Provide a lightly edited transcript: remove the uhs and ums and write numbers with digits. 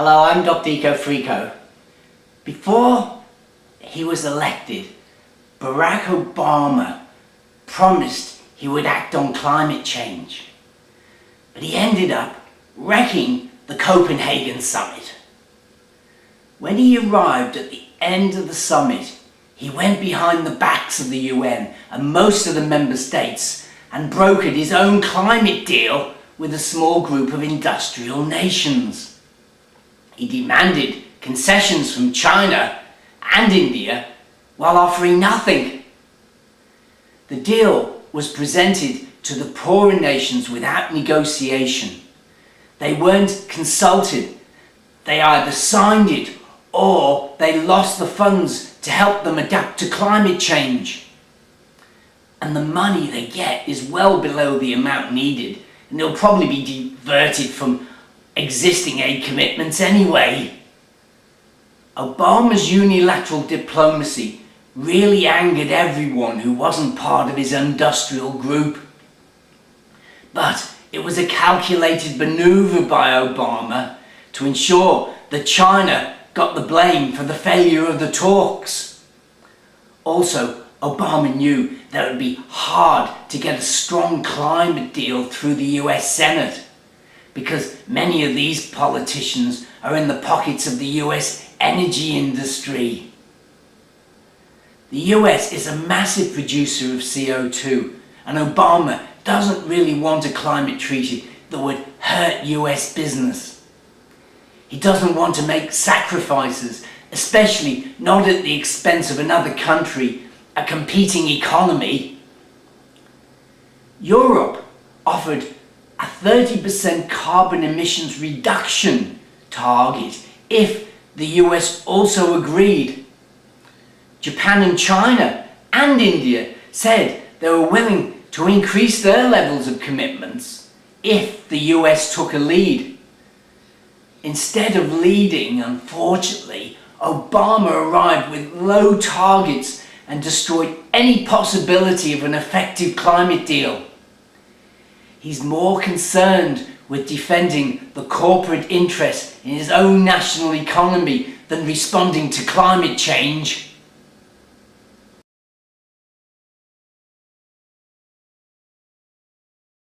Hello, I'm Dr Freako. Before he was elected, Barack Obama promised he would act on climate change, but he ended up wrecking the Copenhagen summit. When he arrived at the end of the summit, he went behind the backs of the UN and most of the member states and brokered his own climate deal with a small group of industrial nations. He demanded concessions from China and India while offering nothing. The deal was presented to the poorer nations without negotiation. They weren't consulted. They either signed it or they lost the funds to help them adapt to climate change. And the money they get is well below the amount needed, and it'll probably be diverted from existing aid commitments anyway. Obama's unilateral diplomacy really angered everyone who wasn't part of his industrial group. But it was a calculated manoeuvre by Obama to ensure that China got the blame for the failure of the talks. Also, Obama knew that it would be hard to get a strong climate deal through the US Senate, because many of these politicians are in the pockets of the US energy industry. The US is a massive producer of CO2, and Obama doesn't really want a climate treaty that would hurt US business. He doesn't want to make sacrifices, especially not at the expense of another country, a competing economy. Europe offered a 30% carbon emissions reduction target if the US also agreed. Japan and China and India said they were willing to increase their levels of commitments if the US took a lead. Instead of leading, unfortunately, Obama arrived with low targets and destroyed any possibility of an effective climate deal. He's more concerned with defending the corporate interest in his own national economy than responding to climate change.